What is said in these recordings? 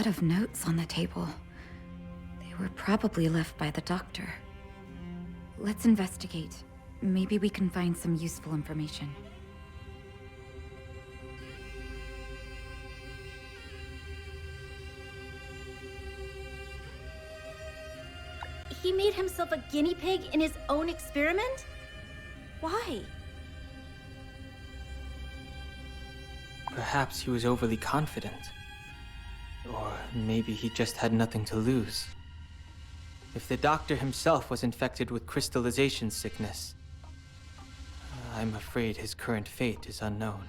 lot of notes on the table. They were probably left by the doctor. Let's investigate. Maybe we can find some useful information. He made himself a guinea pig in his own experiment? Why? Perhaps he was overly confident. Or maybe he just had nothing to lose. If the doctor himself was infected with crystallization sickness, I'm afraid his current fate is unknown.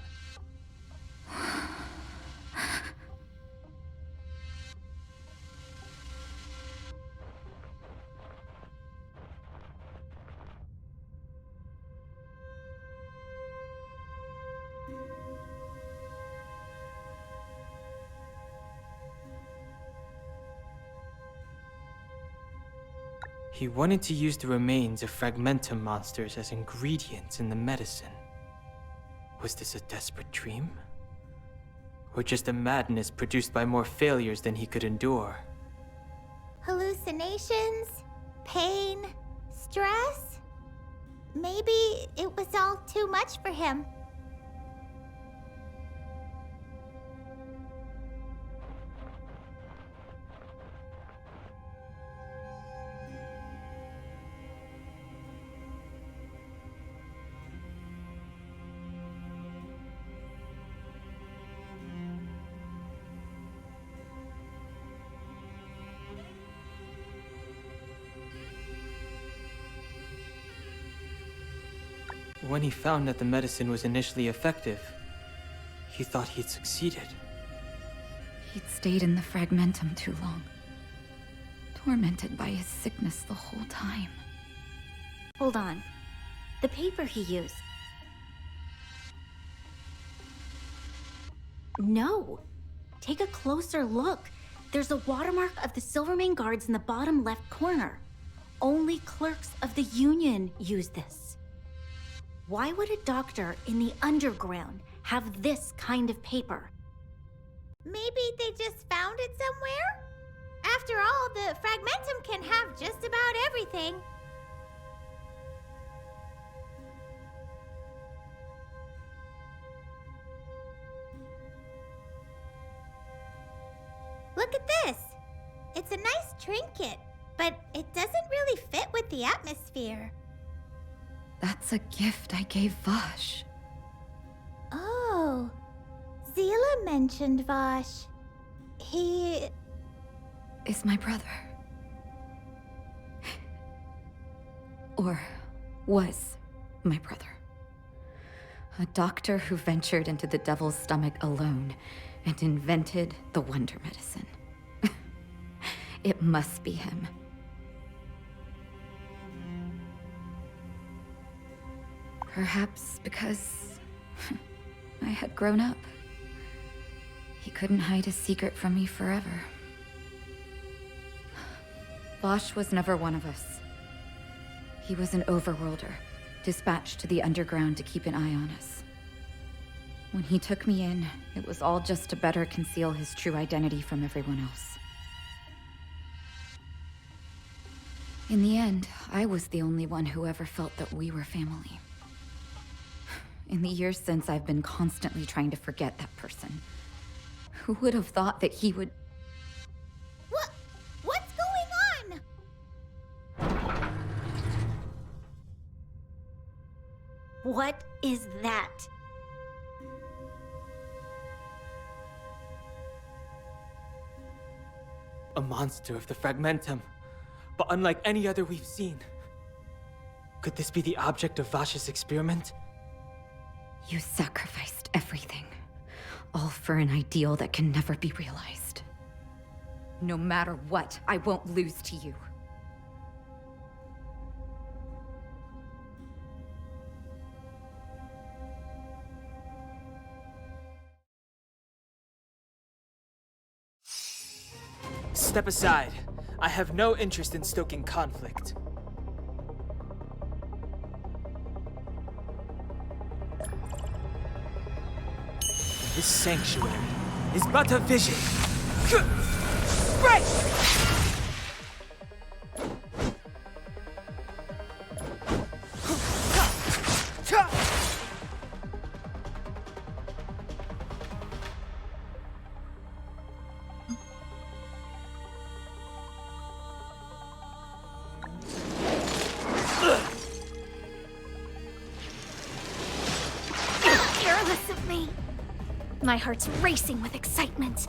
He wanted to use the remains of fragmentum monsters as ingredients in the medicine. Was this a desperate dream? Or just a madness produced by more failures than he could endure? Hallucinations? Pain? Stress? Maybe it was all too much for him. When he found that the medicine was initially effective, he thought he'd succeeded. He'd stayed in the fragmentum too long, tormented by his sickness the whole time. Hold on. The paper he used. No. Take a closer look. There's a watermark of the Silvermane guards in the bottom left corner. Only clerks of the Union use this. Why would a doctor in the underground have this kind of paper? Maybe they just found it somewhere? After all, the fragmentum can have just about everything. Look at this. It's a nice trinket, but it doesn't really fit with the atmosphere. That's a gift I gave Vosh. Oh, Zila mentioned Vosh. He Is my brother. Or was my brother. A doctor who ventured into the devil's stomach alone and invented the wonder medicine. It must be him. Perhaps because I had grown up. He couldn't hide his secret from me forever. Vosh was never one of us. He was an overworlder, dispatched to the underground to keep an eye on us. When he took me in, it was all just to better conceal his true identity from everyone else. In the end, I was the only one who ever felt that we were family. In the years since, I've been constantly trying to forget that person. Who would have thought that he would... What's going on? What is that? A monster of the fragmentum, but unlike any other we've seen. Could this be the object of Vosh's experiment? You sacrificed everything, all for an ideal that can never be realized. No matter what, I won't lose to you. Step aside. I have no interest in stoking conflict. This sanctuary is but a vision. Break! Careless of me. My heart's racing with excitement.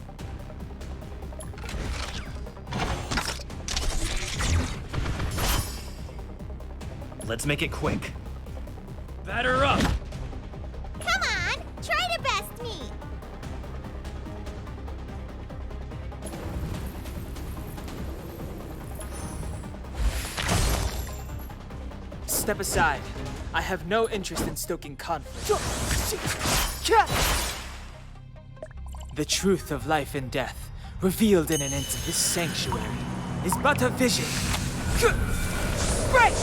Let's make it quick. Batter up! Come on, try to best me. Step aside. I have no interest in stoking conflict. The truth of life and death, revealed in an instant, this sanctuary is but a vision. Break!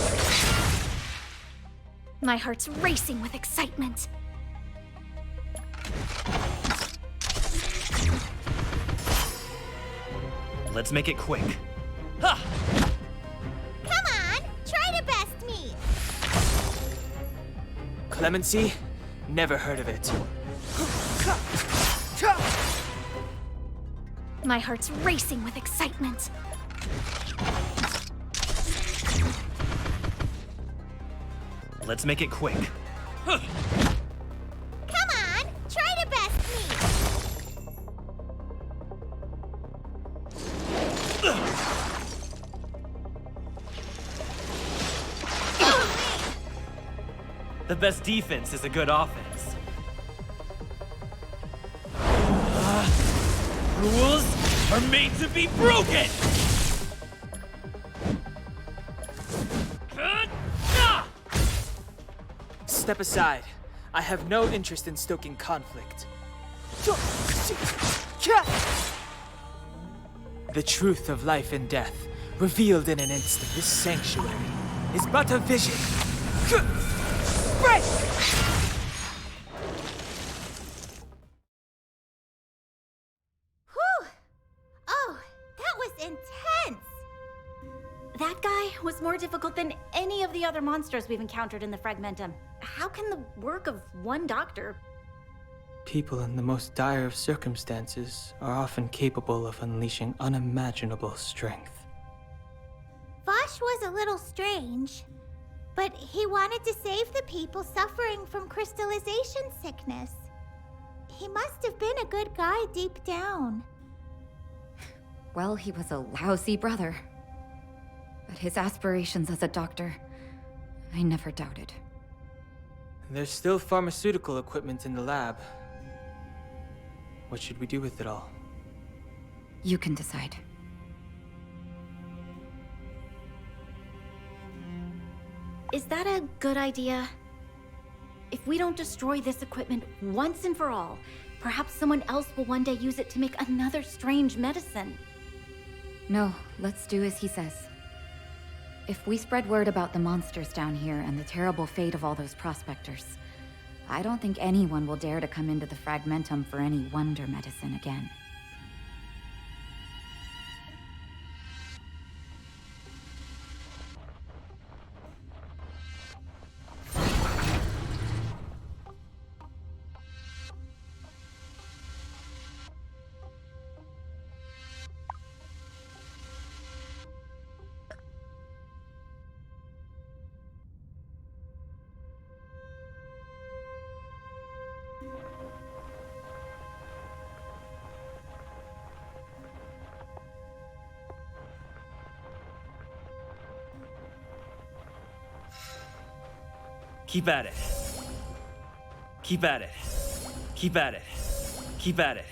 My heart's racing with excitement. Let's make it quick. Ha! Come on, try to best me. Clemency? Never heard of it. My heart's racing with excitement. Let's make it quick. Come on, try to best me. The best defense is a good offense. Rules are made to be broken! Step aside. I have no interest in stoking conflict. The truth of life and death, revealed in an instant, this sanctuary is but a vision. Break! Whew. Oh, that was intense. That guy was more difficult than any of the other monsters we've encountered in the Fragmentum. How can the work of one doctor... People in the most dire of circumstances are often capable of unleashing unimaginable strength. Vosh was a little strange, but he wanted to save the people suffering from crystallization sickness. He must have been a good guy deep down. Well, he was a lousy brother. But his aspirations as a doctor, I never doubted. There's still pharmaceutical equipment in the lab. What should we do with it all? You can decide. Is that a good idea? If we don't destroy this equipment once and for all, perhaps someone else will one day use it to make another strange medicine. No, let's do as he says. If we spread word about the monsters down here and the terrible fate of all those prospectors, I don't think anyone will dare to come into the Fragmentum for any wonder medicine again. Keep at it. Keep at it. Keep at it. Keep at it.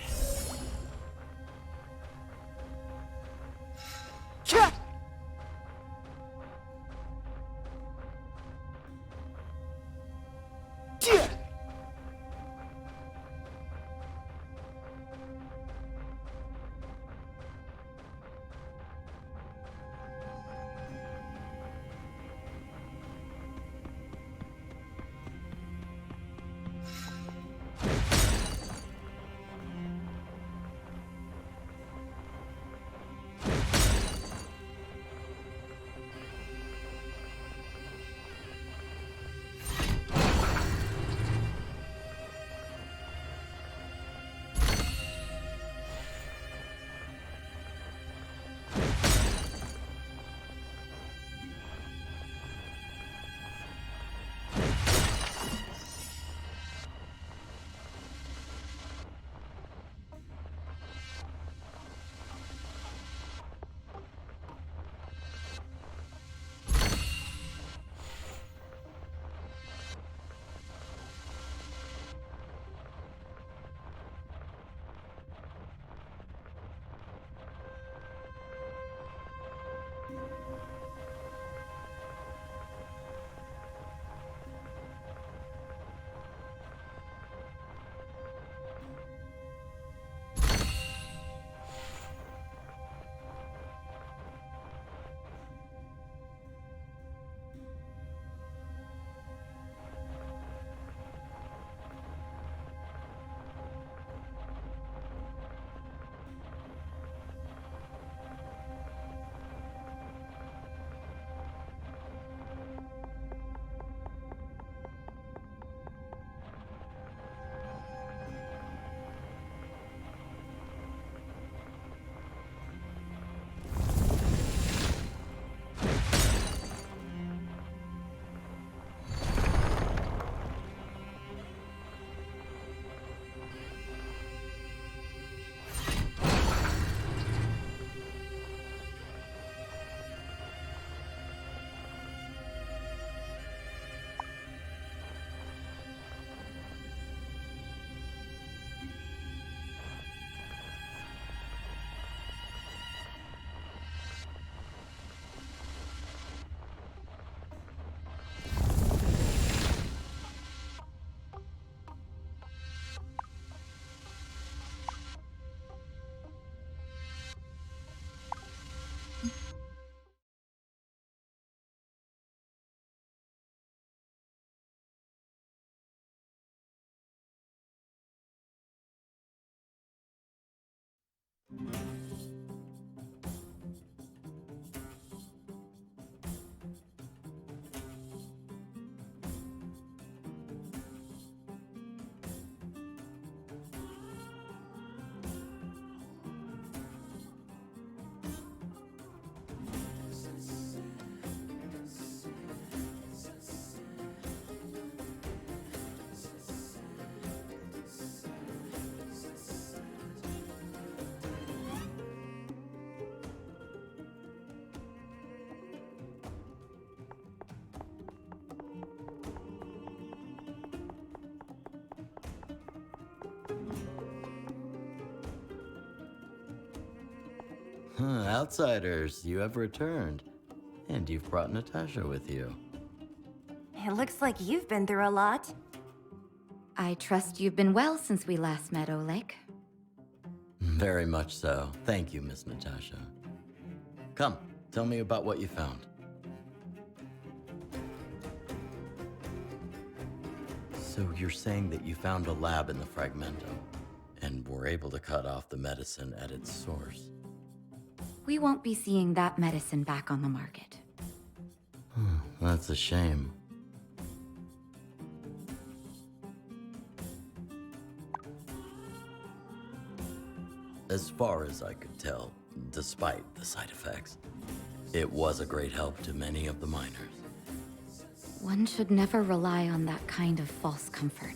Outsiders, you have returned. And you've brought Natasha with you. It looks like you've been through a lot. I trust you've been well since we last met, Oleg. Very much so. Thank you, Miss Natasha. Come, tell me about what you found. So you're saying that you found a lab in the Fragmentum, and were able to cut off the medicine at its source. We won't be seeing that medicine back on the market. That's a shame. As far as I could tell, despite the side effects, it was a great help to many of the miners. One should never rely on that kind of false comfort.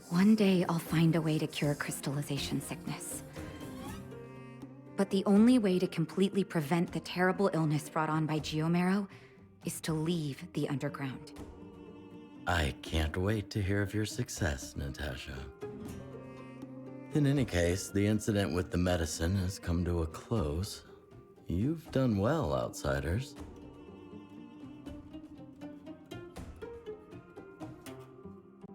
One day I'll find a way to cure crystallization sickness. But the only way to completely prevent the terrible illness brought on by Geomarrow is to leave the underground. I can't wait to hear of your success, Natasha. In any case, the incident with the medicine has come to a close. You've done well, outsiders.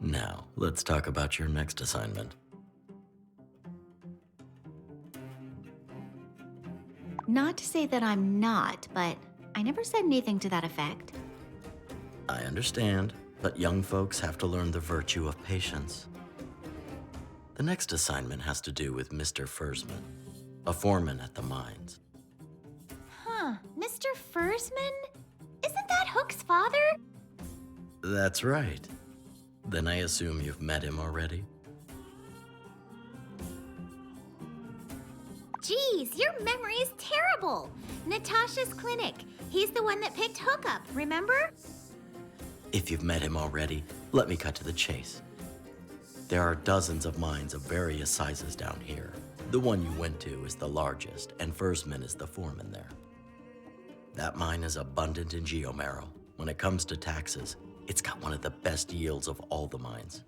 Now, let's talk about your next assignment. Not to say that I'm not, but I never said anything to that effect. I understand, but young folks have to learn the virtue of patience. The next assignment has to do with Mr. Fursman, a foreman at the mines. Huh, Mr. Fursman? Isn't that Hook's father? That's right. Then I assume you've met him already? Geez, your memory is terrible. Natasha's clinic. He's the one that picked Hook up, remember? If you've met him already, let me cut to the chase. There are dozens of mines of various sizes down here. The one you went to is the largest, and Fursman is the foreman there. That mine is abundant in Geomarrow. When it comes to taxes, it's got one of the best yields of all the mines.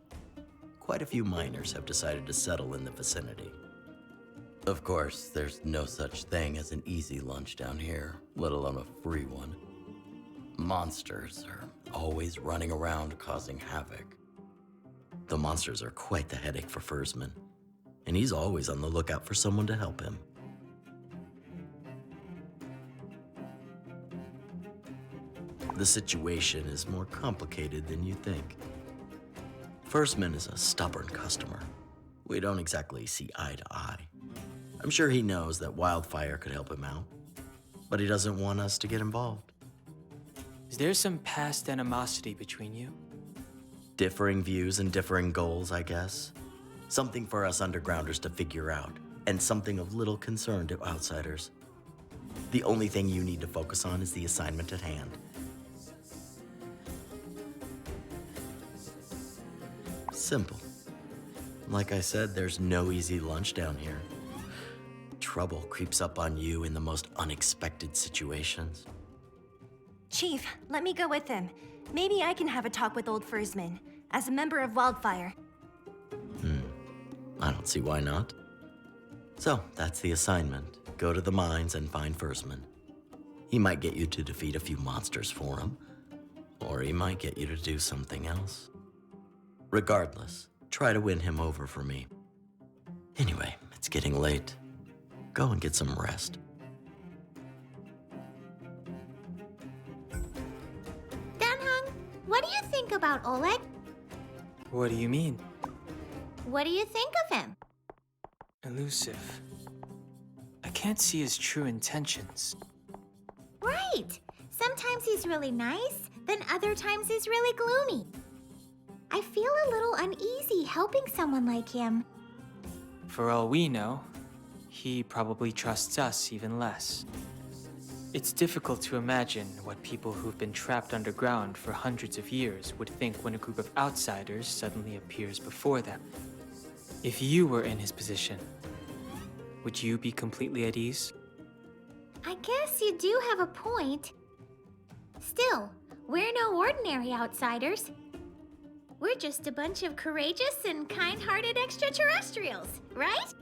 Quite a few miners have decided to settle in the vicinity. Of course, there's no such thing as an easy lunch down here, let alone a free one. Monsters are always running around causing havoc. The monsters are quite the headache for Fursman, and he's always on the lookout for someone to help him. The situation is more complicated than you think. Fursman is a stubborn customer. We don't exactly see eye to eye. I'm sure he knows that Wildfire could help him out, but he doesn't want us to get involved. Is there some past animosity between you? Differing views and differing goals, I guess. Something for us undergrounders to figure out, and something of little concern to outsiders. The only thing you need to focus on is the assignment at hand. Simple. Like I said, there's no easy lunch down here. Trouble creeps up on you in the most unexpected situations. Chief, let me go with him. Maybe I can have a talk with old Fursman, as a member of Wildfire. I don't see why not. So, that's the assignment. Go to the mines and find Fursman. He might get you to defeat a few monsters for him, or he might get you to do something else. Regardless, try to win him over for me. Anyway, it's getting late. Go and get some rest. Danheng, what do you think about Oleg? What do you mean? What do you think of him? Elusive. I can't see his true intentions. Right. Sometimes he's really nice, then other times he's really gloomy. I feel a little uneasy helping someone like him. For all we know, he probably trusts us even less. It's difficult to imagine what people who've been trapped underground for hundreds of years would think when a group of outsiders suddenly appears before them. If you were in his position, would you be completely at ease? I guess you do have a point. Still, we're no ordinary outsiders. We're just a bunch of courageous and kind-hearted extraterrestrials, right?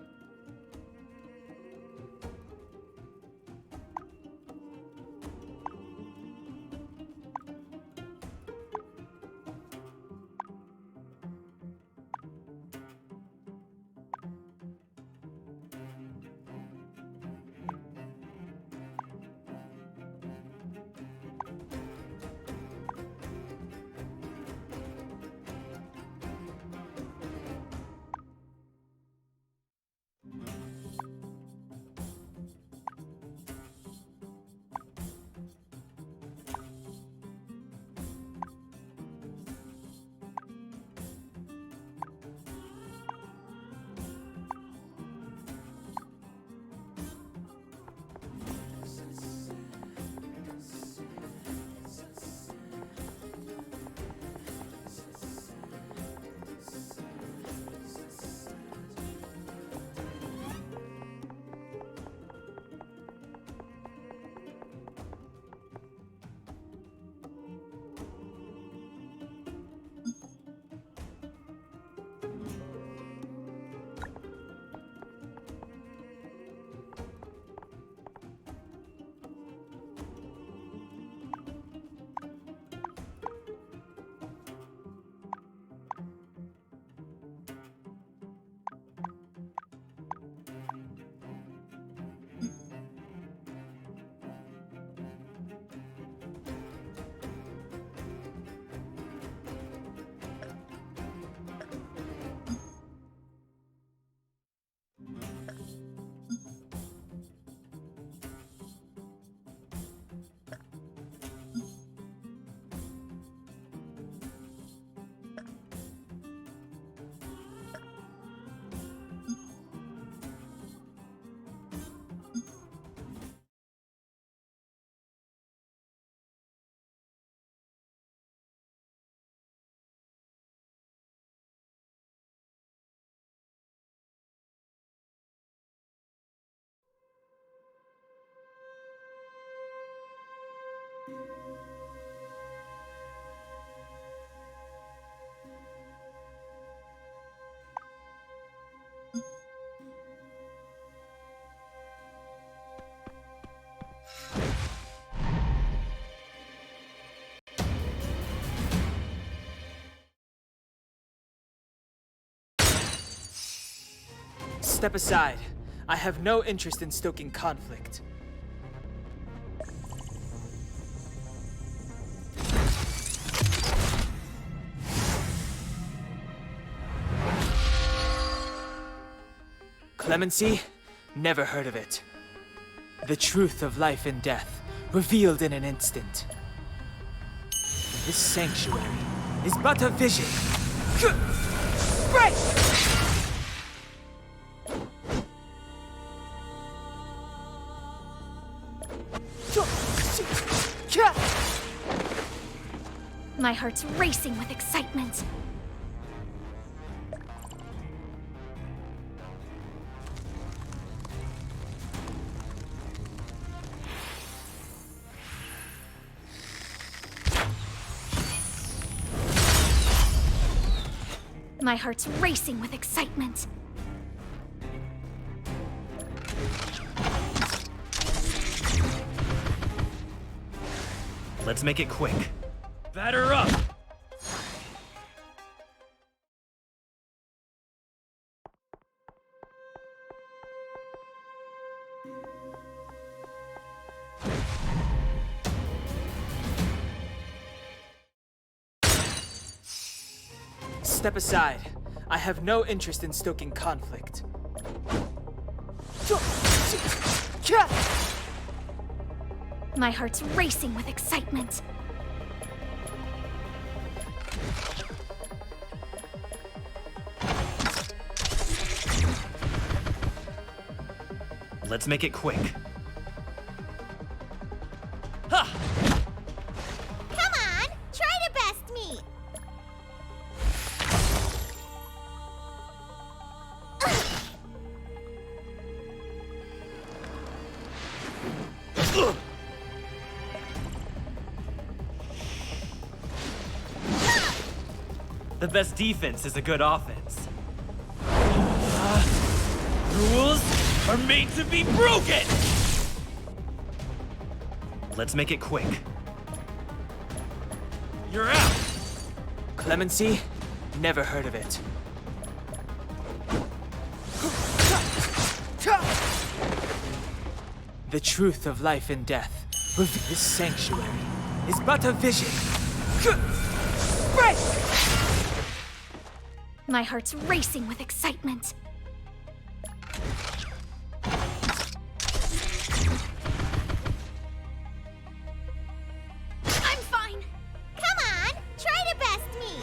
Step aside. I have no interest in stoking conflict. Clemency? Never heard of it. The truth of life and death, revealed in an instant. This sanctuary is but a vision. Break! My heart's racing with excitement. My heart's racing with excitement. Let's make it quick. Batter up! Step aside. I have no interest in stoking conflict. My heart's racing with excitement. Let's make it quick. Come on, try to best me. The best defense is a good offense. Rules are made to be broken! Let's make it quick. You're out! Clemency? Never heard of it. The truth of life and death. This sanctuary is but a vision. Break! My heart's racing with excitement. I'm fine. Come on, try to best me.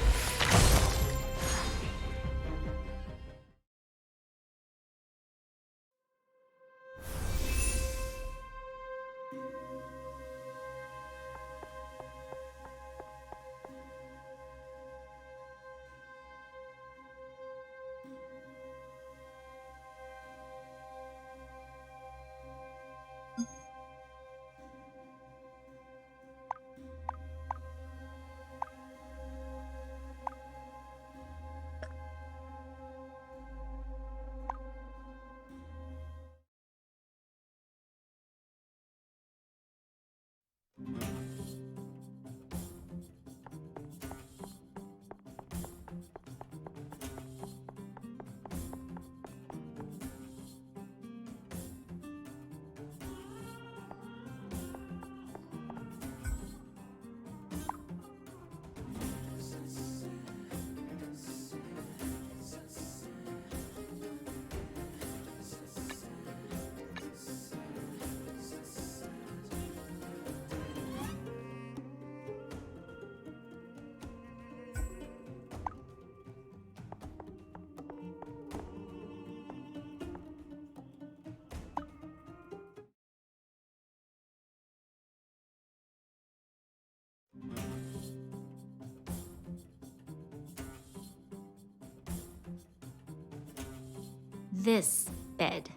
This bed.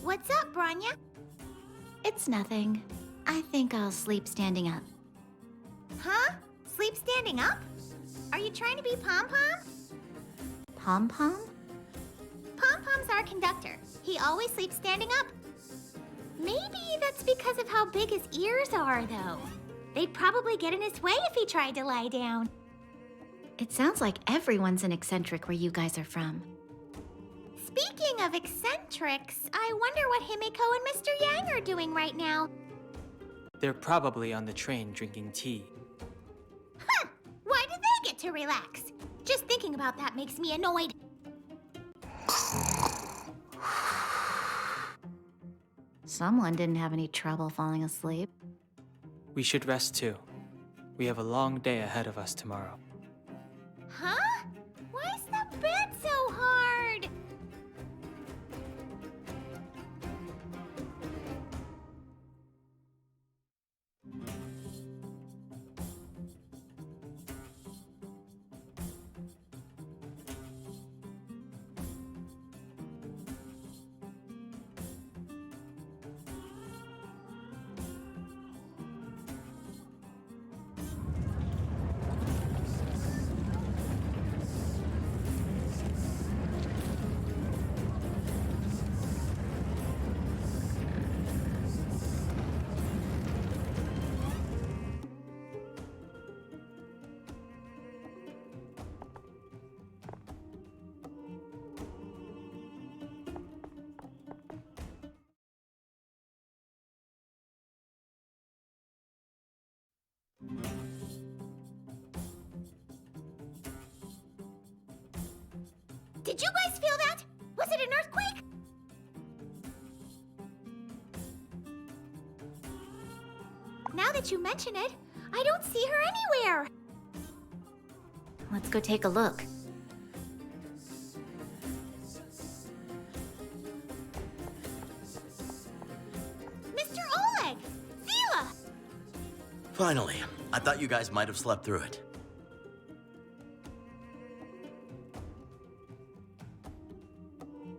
What's up, Branya? It's nothing. I think I'll sleep standing up. Huh? Sleep standing up? Are you trying to be Pom-Pom? Pom-Pom? Pom-Pom's our conductor. He always sleeps standing up. Maybe that's because of how big his ears are, though. They'd probably get in his way if he tried to lie down. It sounds like everyone's an eccentric where you guys are from. Speaking of eccentrics, I wonder what Himiko and Mr. Yang are doing right now. They're probably on the train drinking tea. Huh! Why do they get to relax? Just thinking about that makes me annoyed. Someone didn't have any trouble falling asleep. We should rest too. We have a long day ahead of us tomorrow. Huh? Why is the bed so hard? Did you guys feel that? Was it an earthquake? Now that you mention it, I don't see her anywhere. Let's go take a look. Mr. Oleg! Zila! Finally, I thought you guys might have slept through it.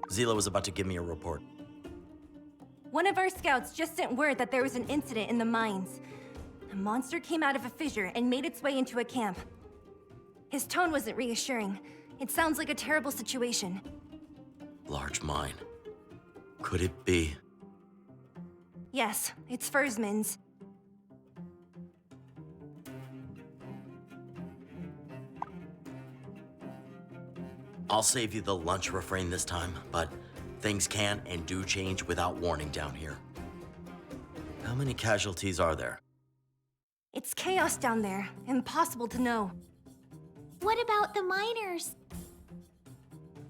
Zila was about to give me a report. One of our scouts just sent word that there was an incident in the mines. A monster came out of a fissure and made its way into a camp. His tone wasn't reassuring. It sounds like a terrible situation. Large mine. Could it be? Yes, it's Fursman's. I'll save you the lunch refrain this time, but things can and do change without warning down here. How many casualties are there? It's chaos down there. Impossible to know. What about the miners?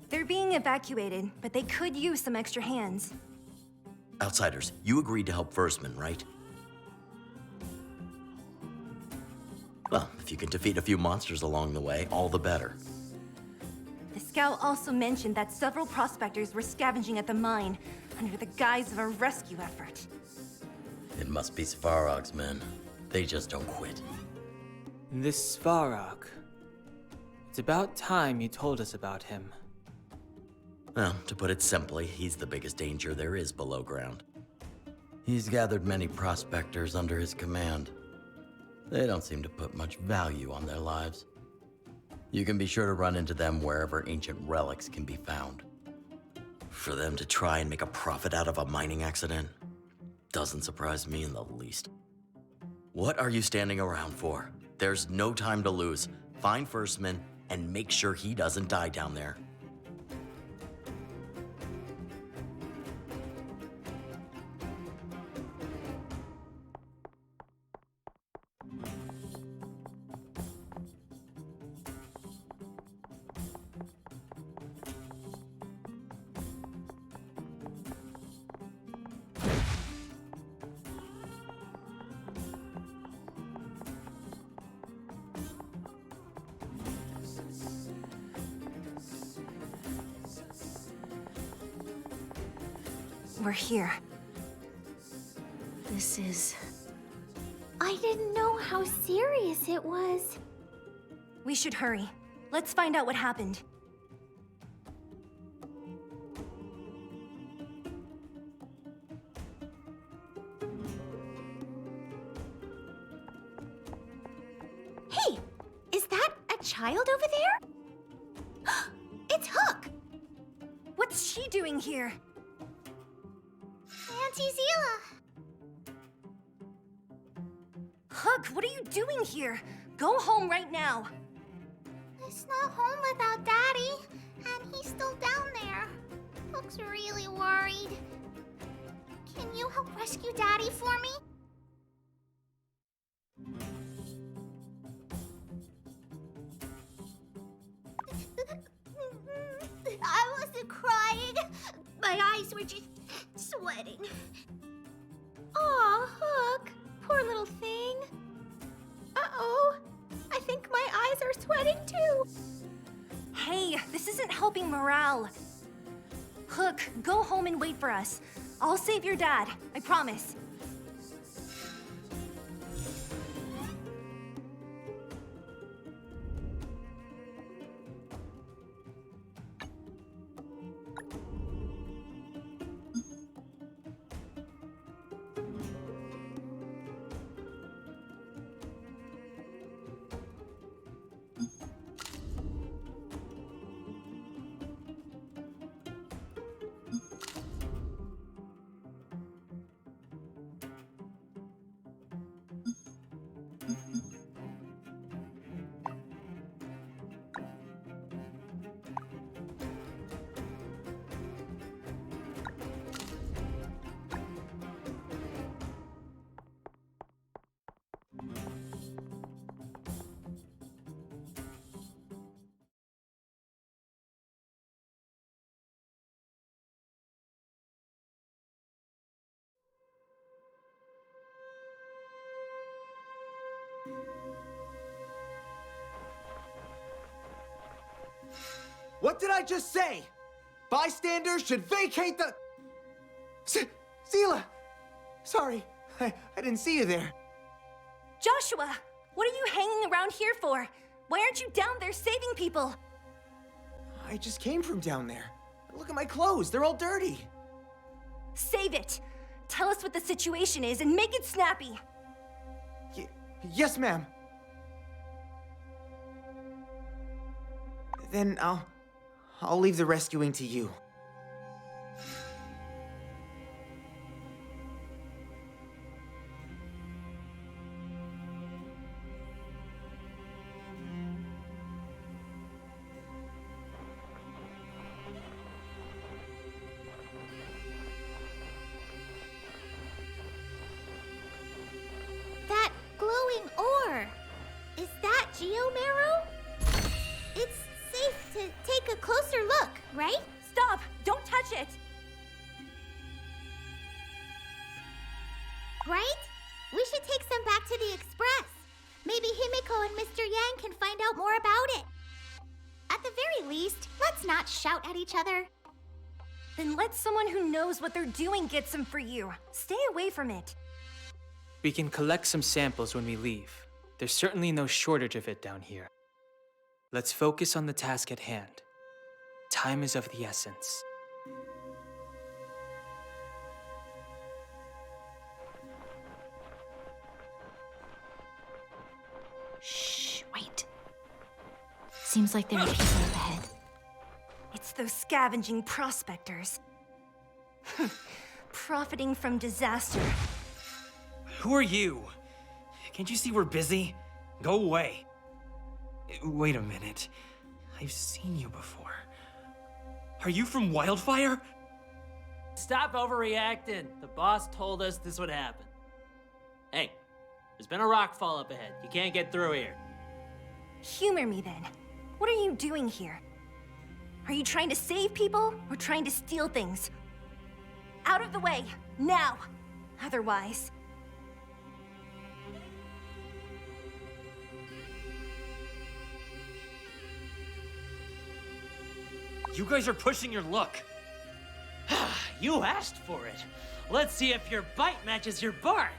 They're being evacuated, but they could use some extra hands. Outsiders, you agreed to help Fursman, right? Well, if you can defeat a few monsters along the way, all the better. The scout also mentioned that several prospectors were scavenging at the mine under the guise of a rescue effort. It must be Svarog's men. They just don't quit. This Svarog. It's about time you told us about him. Well, to put it simply, he's the biggest danger there is below ground. He's gathered many prospectors under his command. They don't seem to put much value on their lives. You can be sure to run into them wherever ancient relics can be found. For them to try and make a profit out of a mining accident doesn't surprise me in the least. What are you standing around for? There's no time to lose. Find Fursman and make sure he doesn't die down there. We're here. This is... I didn't know how serious it was. We should hurry. Let's find out what happened. Hey, is that a child over there? It's Hook! What's she doing here? Auntie Zila! Hook, what are you doing here? Go home right now. It's not home without Daddy, and he's still down there. looks really worried. Can you help rescue Daddy for me? I wasn't crying. My eyes were just sweating. Aw, Hook. Poor little thing. Uh-oh. I think my eyes are sweating too. Hey, this isn't helping morale. Hook, go home and wait for us. I'll save your dad, I promise. What did I just say? Bystanders should vacate the... Seela! Sorry, I didn't see you there. Joshua, what are you hanging around here for? Why aren't you down there saving people? I just came from down there. Look at my clothes, they're all dirty. Save it. Tell us what the situation is and make it snappy. Yes, ma'am. Then I'll leave the rescuing to you. That glowing ore. Is that geomarrow? It's safe to take a closer look, right? Stop! Don't touch it! Right? We should take some back to the Express. Maybe Himiko and Mr. Yang can find out more about it. At the very least, let's not shout at each other. Then let someone who knows what they're doing get some for you. Stay away from it. We can collect some samples when we leave. There's certainly no shortage of it down here. Let's focus on the task at hand. Time is of the essence. Shh, wait. Seems like there are people up ahead. It's those scavenging prospectors. Profiting from disaster. Who are you? Can't you see we're busy? Go away. Wait a minute. I've seen you before. Are you from Wildfire? Stop overreacting. The boss told us this would happen. Hey, there's been a rock fall up ahead. You can't get through here. Humor me then. What are you doing here? Are you trying to save people or trying to steal things? Out of the way, now! Otherwise... You guys are pushing your luck. You asked for it. Let's see if your bite matches your bark.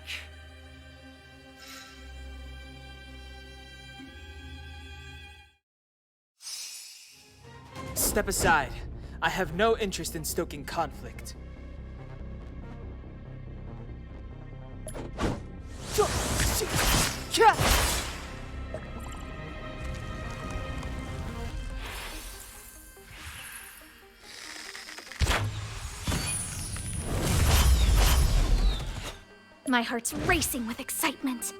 Step aside. I have no interest in stoking conflict. My heart's racing with excitement.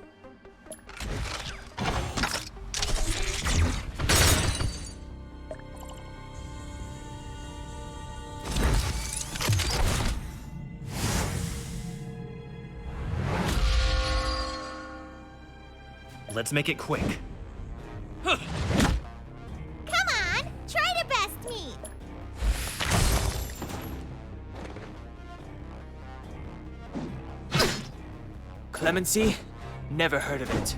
Let's make it quick. Come on, try to best me. Clemency? Never heard of it.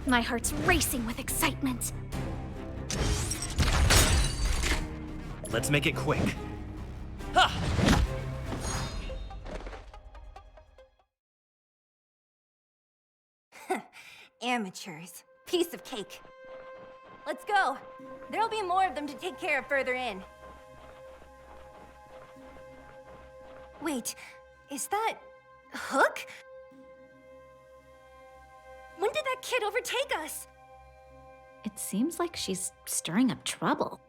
My heart's racing with excitement. Let's make it quick. Amateurs. Piece of cake. Let's go. There'll be more of them to take care of further in. Wait, is that Hook? When did that kid overtake us? It seems like she's stirring up trouble.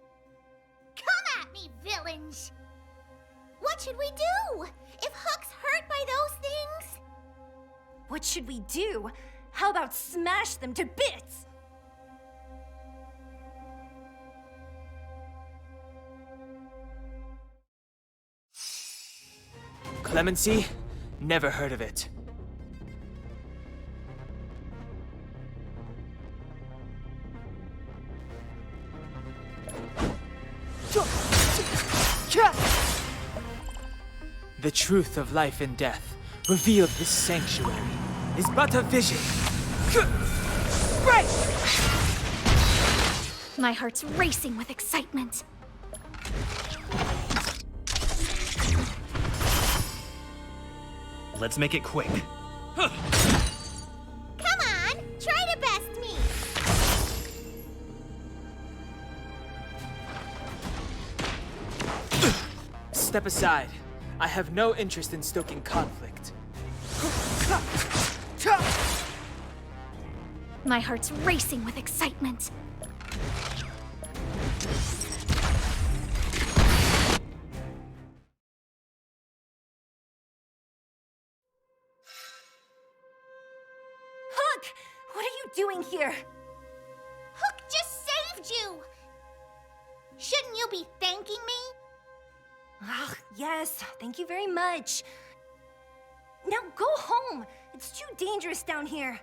Come at me, villains! What should we do? If Hook's hurt by those things? What should we do? How about smash them to bits? Clemency? Never heard of it. The truth of life and death, revealed this sanctuary, is but a vision. Break! My heart's racing with excitement. Let's make it quick. Come on, try to best me. Step aside. I have no interest in stoking conflict. My heart's racing with excitement. Hook! What are you doing here? Hook just saved you. Shouldn't you be thanking me? Ah, yes, thank you very much. Now go home. It's too dangerous down here.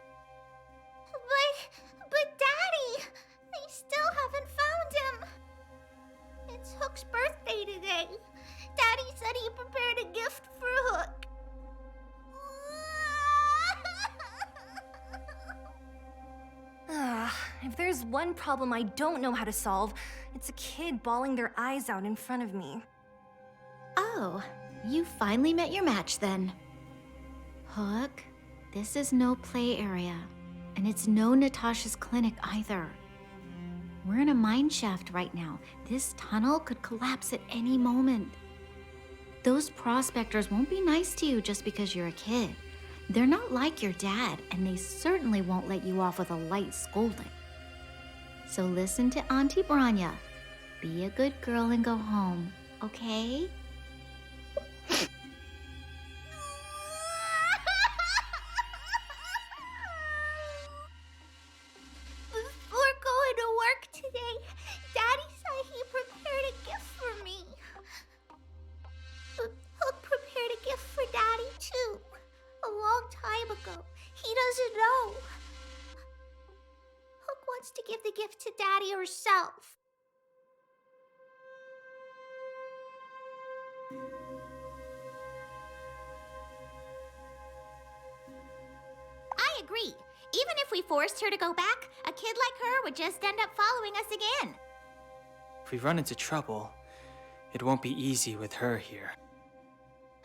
But Daddy, they still haven't found him. It's Hook's birthday today. Daddy said he prepared a gift for Hook. Ah, if there's one problem I don't know how to solve, it's a kid bawling their eyes out in front of me. Oh, you finally met your match then. Hook, this is no play area, and it's no Natasha's clinic either. We're in a mine shaft right now. This tunnel could collapse at any moment. Those prospectors won't be nice to you just because you're a kid. They're not like your dad, and they certainly won't let you off with a light scolding. So listen to Auntie Branya. Be a good girl and go home, okay? Before going to work today, Daddy said he prepared a gift for me. But Hook prepared a gift for Daddy too. A long time ago. He doesn't know. Hook wants to give the gift to Daddy herself. I agree. Even if we forced her to go back, a kid like her would just end up following us again. If we run into trouble, it won't be easy with her here.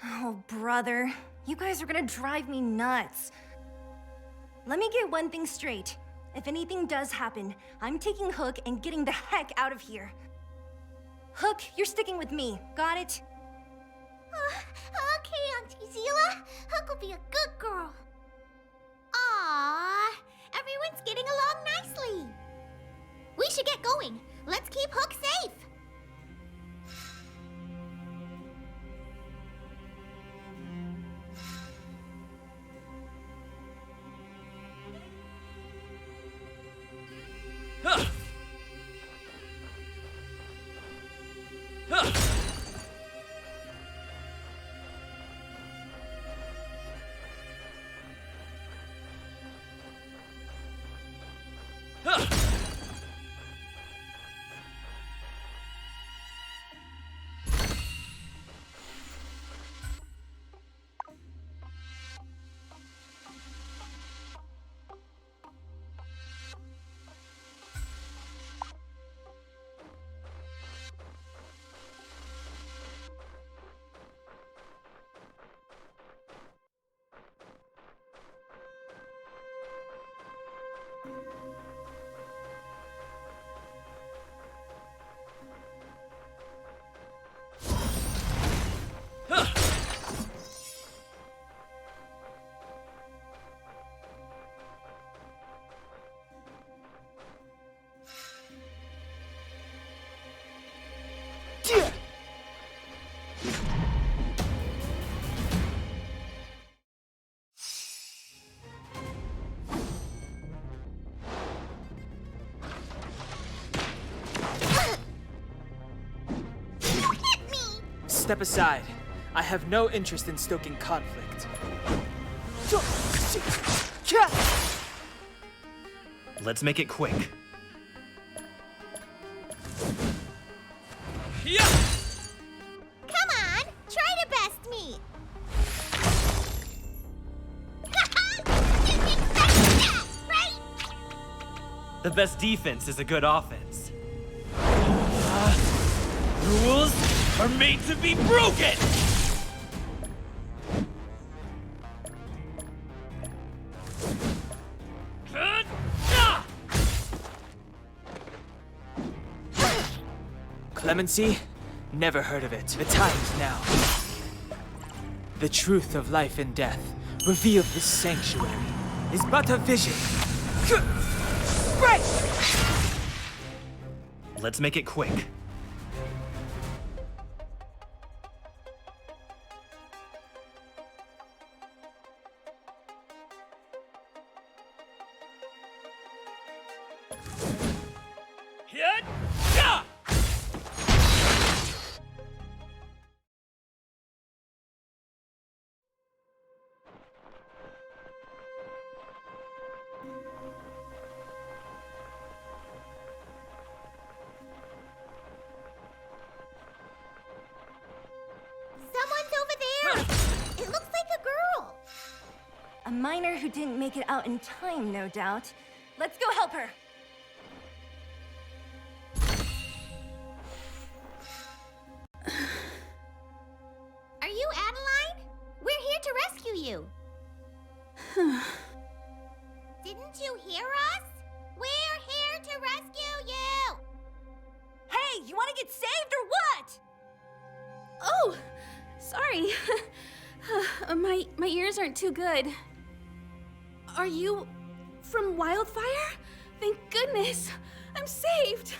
Oh, brother. You guys are gonna drive me nuts. Let me get one thing straight. If anything does happen, I'm taking Hook and getting the heck out of here. Hook, you're sticking with me. Got it? Okay, Auntie Zila. Hook will be a good girl. Aww, everyone's getting along nicely. We should get going. Let's keep Hook safe. Step aside. I have no interest in stoking conflict. Let's make it quick. Come on, try to best me. Didn't expect that, right? The best defense is a good offense. Rules are made to be broken! Clemency? Never heard of it. The time is now. The truth of life and death, revealed this sanctuary, is but a vision. Right! Let's make it quick. Someone's over there. It looks like a girl. A miner who didn't make it out in time, no doubt. Let's go help her. Are you Adeline? We're here to rescue you. Didn't you hear us? We're here to rescue you. Hey, you want to get saved or what? Oh, sorry. My ears aren't too good. Are you from Wildfire? Thank goodness. I'm saved.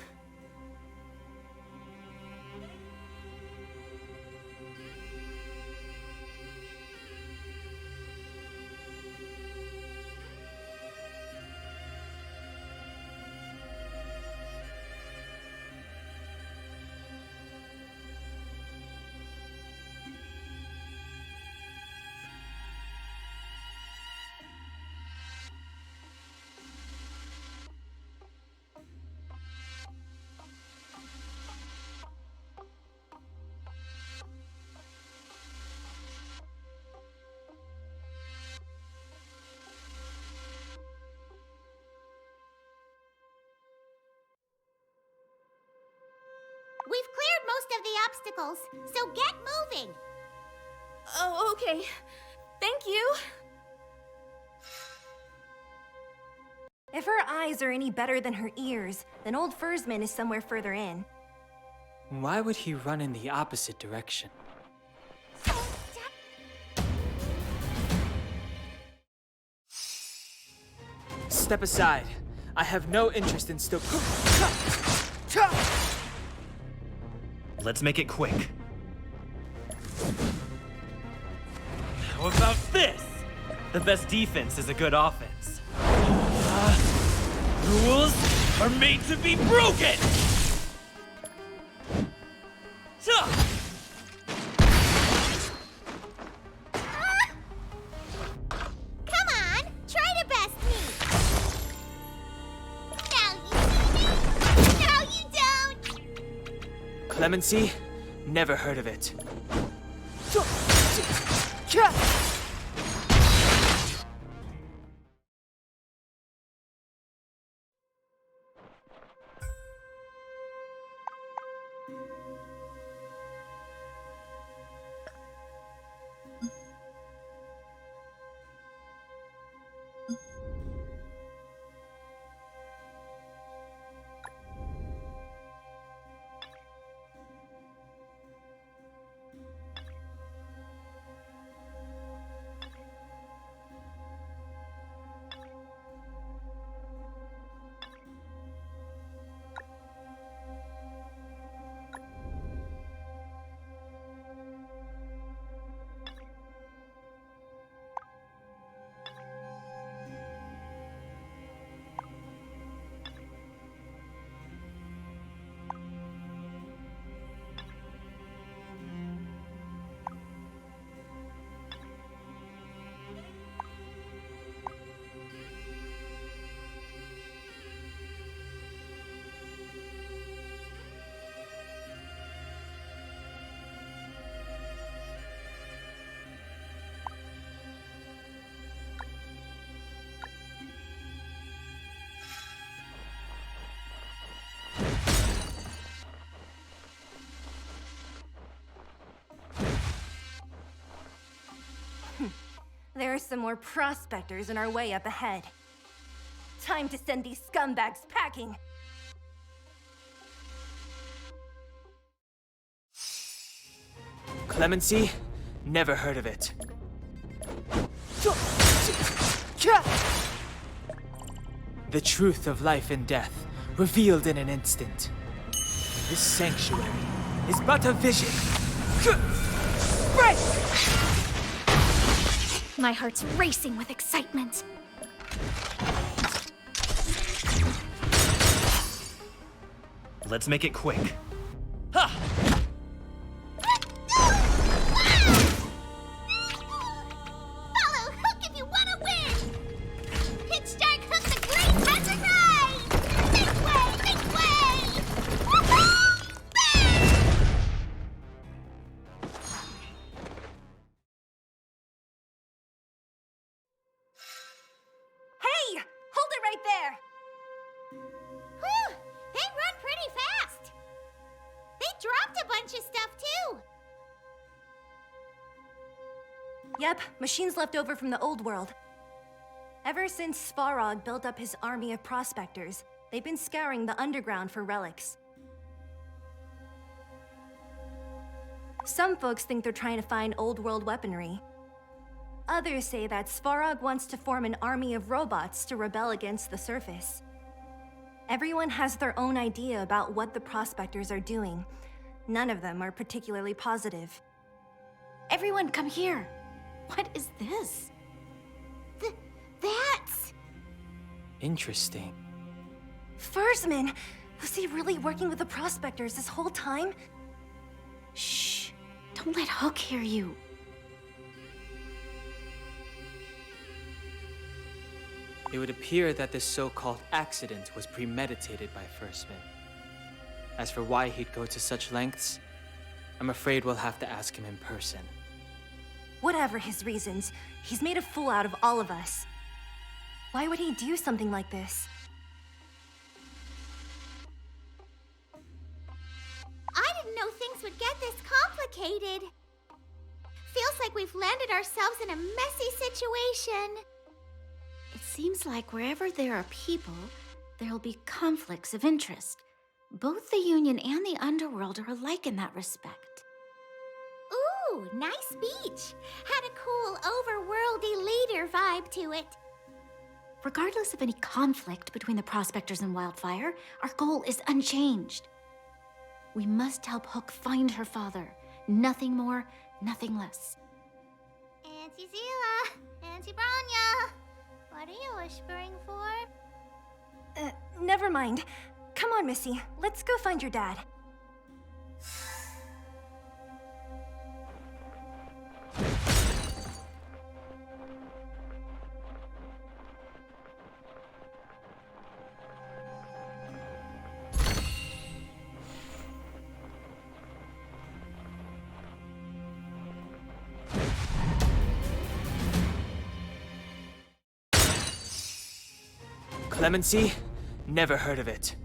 We've cleared most of the obstacles, so get moving. Oh, okay. Thank you. If her eyes are any better than her ears, then old Fursman is somewhere further in. Why would he run in the opposite direction? Step aside. I have no interest in stoking. Let's make it quick. How about this? The best defense is a good offense. Rules are made to be broken! Come on, try to best me. Now you see me. Now you don't. Clemency? Never heard of it. There are some more prospectors in our way up ahead. Time to send these scumbags packing! Clemency? Never heard of it. The truth of life and death, revealed in an instant. This sanctuary is but a vision. Right! My heart's racing with excitement. Let's make it quick. Follow Hook if you want to win! Pitch Dark Hook the Great has arrived! Make way! Make way! Woohoo! Bang! Hey! Hold it right there! Whew! They run pretty fast! They dropped a bunch of stuff, too! Yep, machines left over from the old world. Ever since Svarog built up his army of prospectors, they've been scouring the underground for relics. Some folks think they're trying to find old world weaponry. Others say that Svarog wants to form an army of robots to rebel against the surface. Everyone has their own idea about what the prospectors are doing. None of them are particularly positive. Everyone, come here. What is this? That's... Interesting. Fursman! Was he really working with the prospectors this whole time? Shh. Don't let Hook hear you. It would appear that this so-called accident was premeditated by Fursman. As for why he'd go to such lengths, I'm afraid we'll have to ask him in person. Whatever his reasons, he's made a fool out of all of us. Why would he do something like this? I didn't know things would get this complicated. Feels like we've landed ourselves in a messy situation. It seems like wherever there are people, there'll be conflicts of interest. Both the Union and the Underworld are alike in that respect. Ooh, nice speech. Had a cool, overworldy leader vibe to it. Regardless of any conflict between the Prospectors and Wildfire, our goal is unchanged. We must help Hook find her father. Nothing more, nothing less. Auntie Zila, Auntie Branya, what are you whispering for? Never mind. Come on, Missy. Let's go find your dad. Clemency? Never heard of it.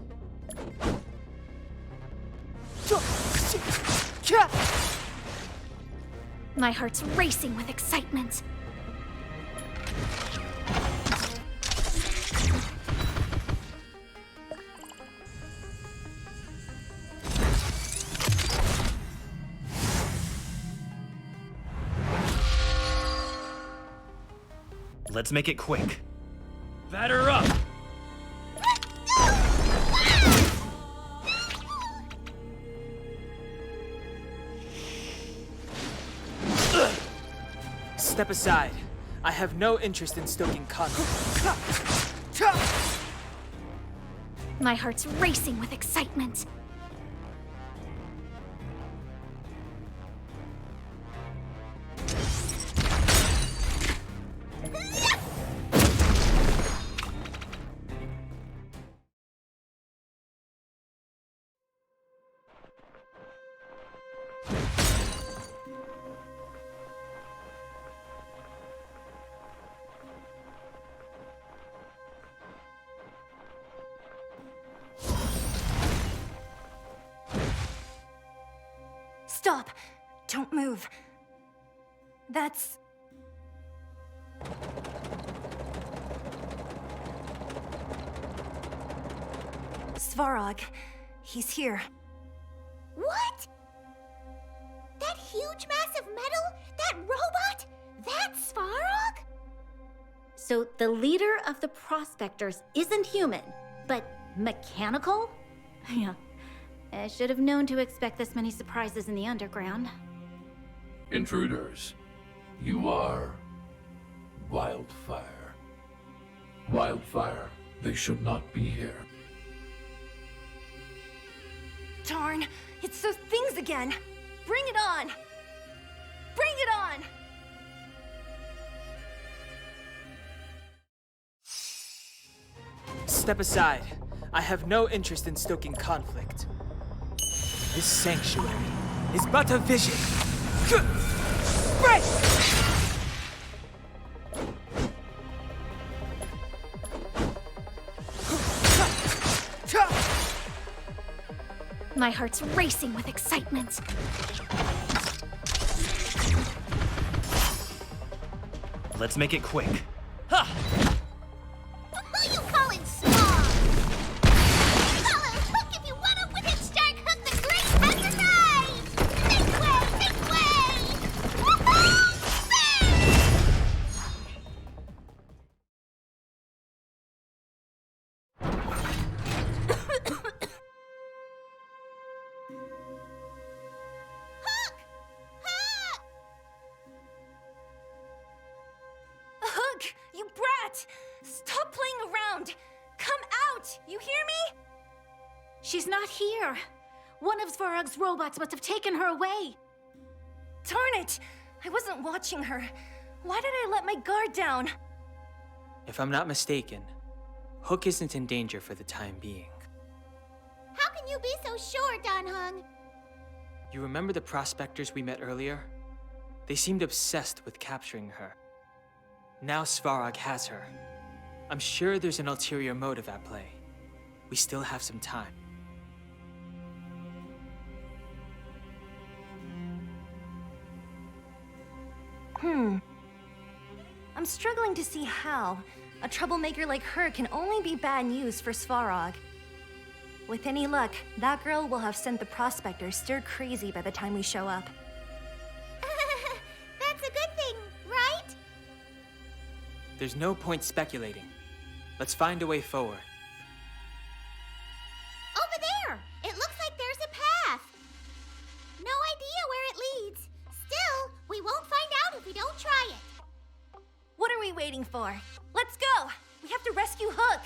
My heart's racing with excitement. Let's make it quick. Batter up! Step aside. I have no interest in stoking conflict. My heart's racing with excitement. Stop! Don't move. That's... Svarog. He's here. What? That huge mass of metal? That robot? That's Svarog? So the leader of the Prospectors isn't human, but mechanical? Yeah. I should have known to expect this many surprises in the underground. Intruders, you are Wildfire. Wildfire, they should not be here. Darn, it's those things again. Bring it on! Bring it on! Step aside. I have no interest in stoking conflict. This sanctuary is but a vision. Break! My heart's racing with excitement. Let's make it quick. Who you calling small? Call him Hook if you want to with it, Stark Hook the Great has arrived! Make way! Make way! Woohoo! Bang! Hook! Hook! Hook, you brat! Stop playing around! Come out! You hear me? She's not here. One of Svarog's robots must have taken her away. Darn it! I wasn't watching her. Why did I let my guard down? If I'm not mistaken, Hook isn't in danger for the time being. How can you be so sure, Don Hung? You remember the prospectors we met earlier? They seemed obsessed with capturing her. Now Svarog has her. I'm sure there's an ulterior motive at play. We still have some time. I'm struggling to see how. A troublemaker like her can only be bad news for Svarog. With any luck, that girl will have sent the prospectors stir crazy by the time we show up. That's a good thing, right? There's no point speculating. Let's find a way forward. Over there! It looks like there's a path. No idea where it leads. Still, we won't find out if we don't try it. What are we waiting for? Let's go! We have to rescue Hook!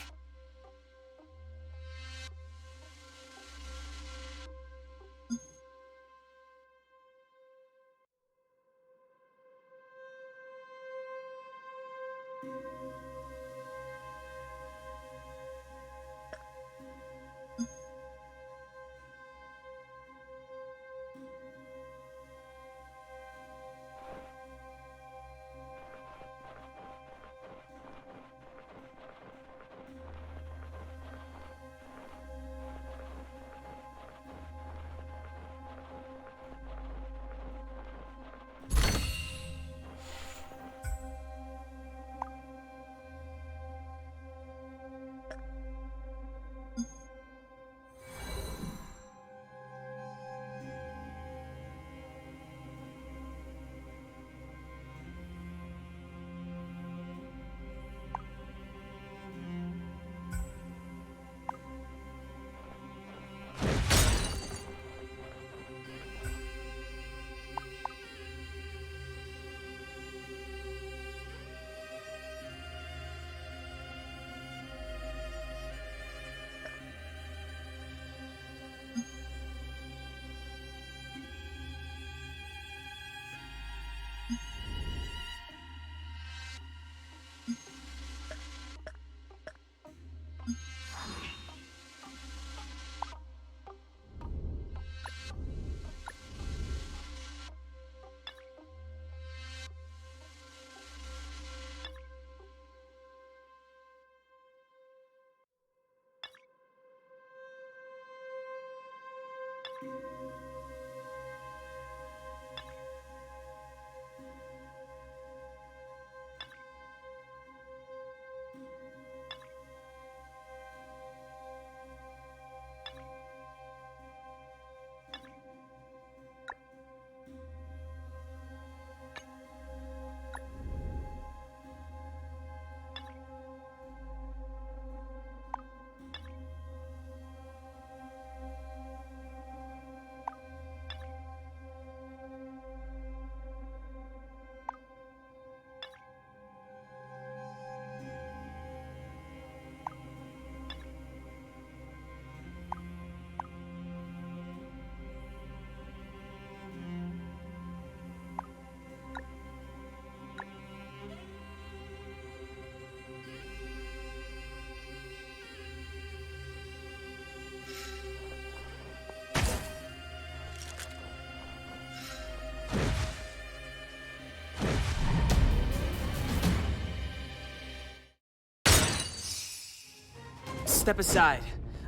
Step aside.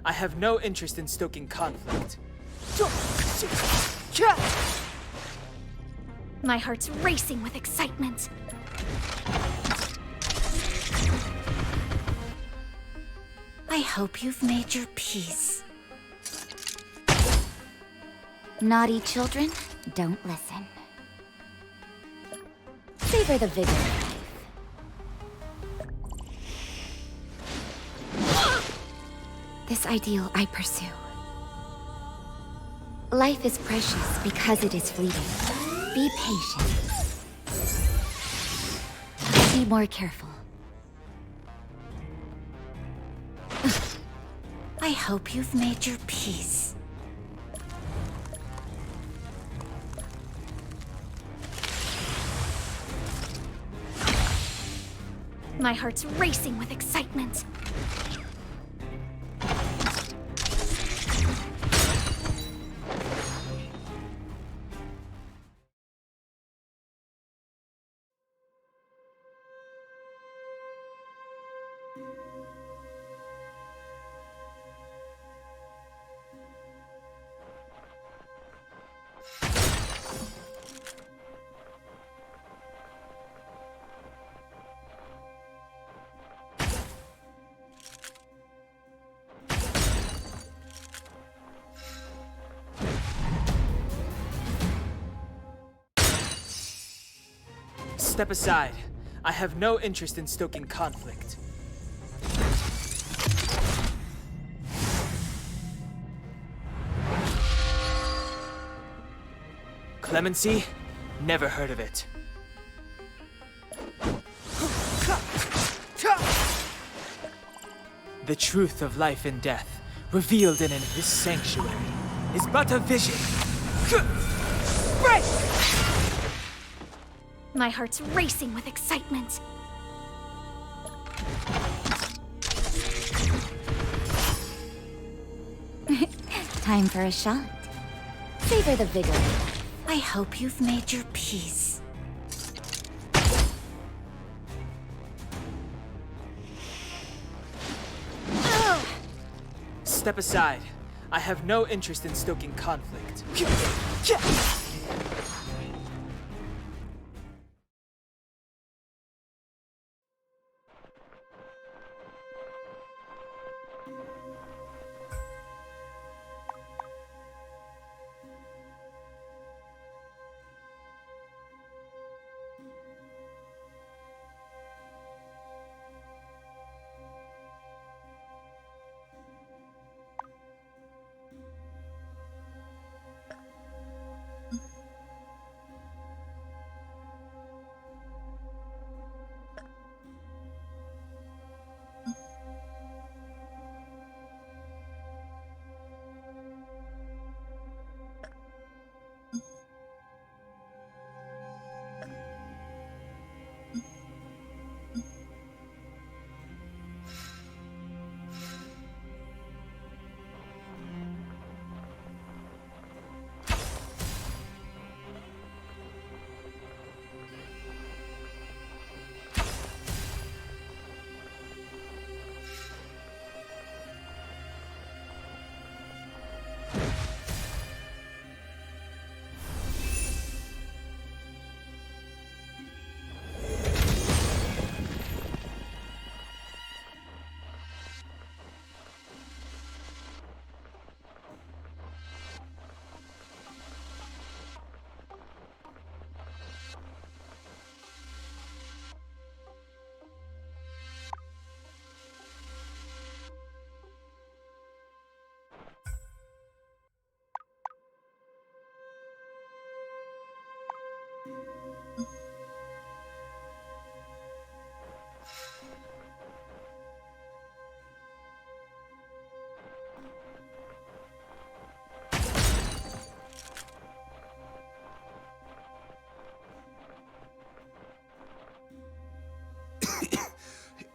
I have no interest in stoking conflict. My heart's racing with excitement. I hope you've made your peace. Naughty children, don't listen. Savor the vigor of life. This ideal I pursue. Life is precious because it is fleeting. Be patient. Be more careful. I hope you've made your peace. My heart's racing with excitement. Step aside. I have no interest in stoking conflict. Clemency? Never heard of it. The truth of life and death, revealed in this sanctuary, is but a vision. Break! My heart's racing with excitement. Time for a shot. Savor the vigor of life. I hope you've made your peace. Step aside. I have no interest in stoking conflict.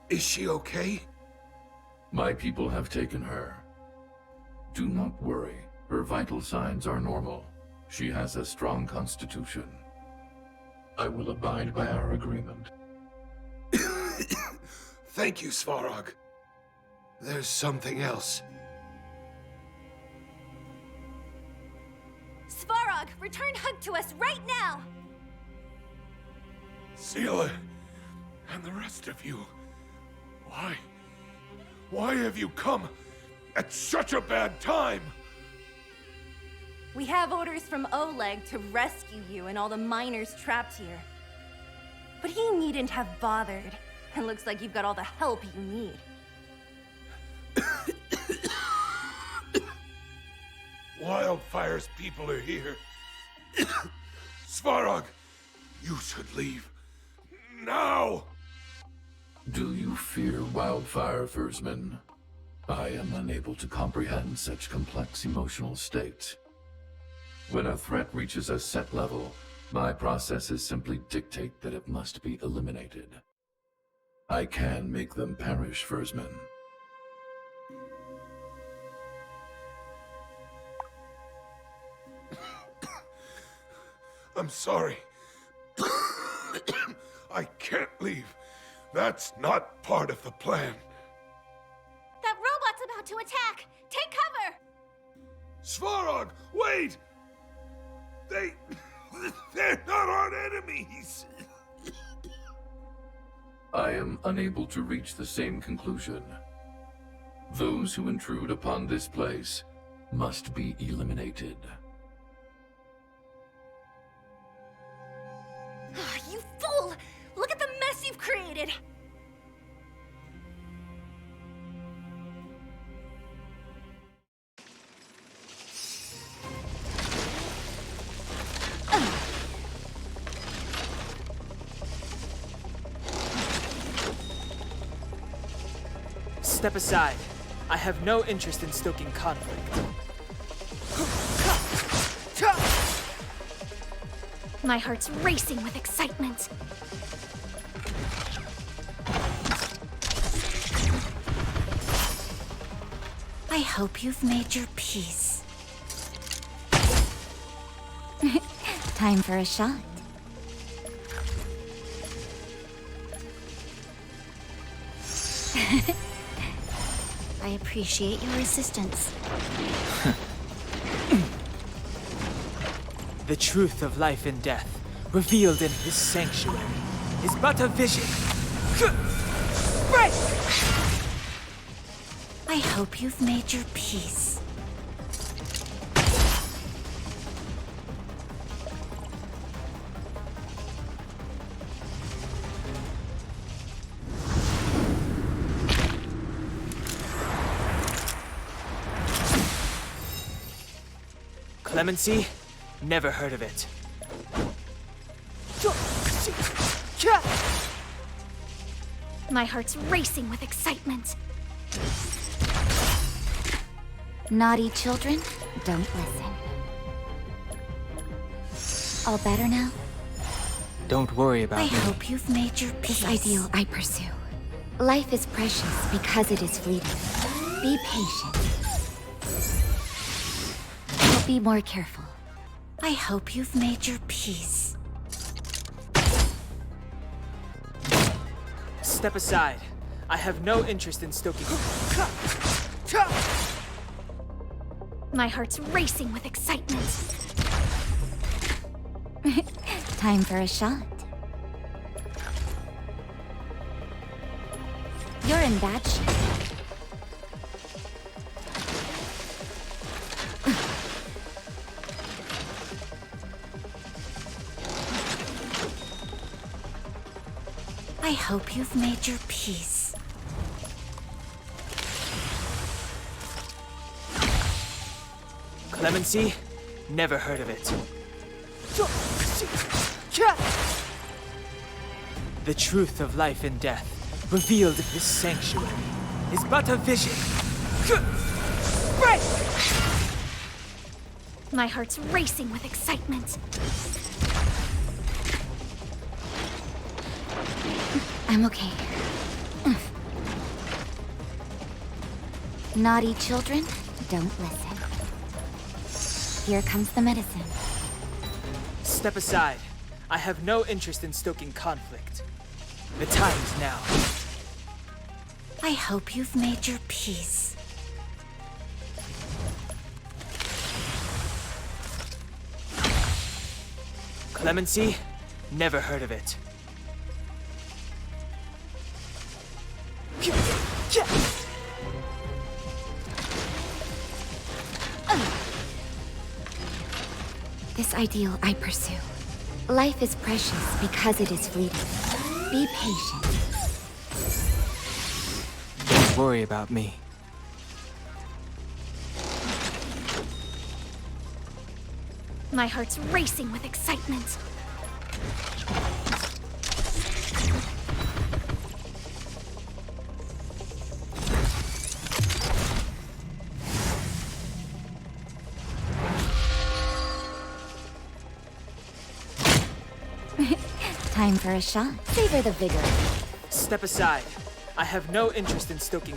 Is she okay? My people have taken her. Do not worry. Her vital signs are normal. She has a strong constitution. I will abide by our agreement. Thank you, Svarog. There's something else. Svarog, return Hug to us right now! Seela, and the rest of you. Why? Why have you come at such a bad time? We have orders from Oleg to rescue you and all the miners trapped here. But he needn't have bothered. It looks like you've got all the help you need. Wildfire's people are here. Svarog, you should leave. Now! Do you fear wildfire, Fursman? I am unable to comprehend such complex emotional states. When a threat reaches a set level, my processes simply dictate that it must be eliminated. I can make them perish, Fursman. I'm sorry. I can't leave. That's not part of the plan. That robot's about to attack! Take cover! Svarog, wait! They're not our enemies! I am unable to reach the same conclusion. Those who intrude upon this place must be eliminated. You fool! Look at the mess you've created! Step aside. I have no interest in stoking conflict. My heart's racing with excitement. I hope you've made your peace. Time for a shot. I appreciate your assistance. The truth of life and death, revealed in this sanctuary, is but a vision. Break! I hope you've made your peace. Clemency? Never heard of it. My heart's racing with excitement. Naughty children, don't listen. All better now? Don't worry about I me. hope you've made your peace. This ideal I pursue. Life is precious because it is fleeting. Be patient. But be more careful. I hope you've made your peace. Step aside. I have no interest in stoking. My heart's racing with excitement. Time for a shot. You're in bad shape. I hope you've made your peace. Clemency? Never heard of it. The truth of life and death, revealed in this sanctuary, is but a vision. Break! My heart's racing with excitement. I'm okay. Naughty children, don't listen. Here comes the medicine. Step aside. I have no interest in stoking conflict. The time is now. I hope you've made your peace. Clemency? Never heard of it. This ideal I pursue. Life is precious because it is fleeting. Be patient. Don't worry about me. My heart's racing with excitement. Time for a shot. Savor the vigor. Step aside. I have no interest in stoking.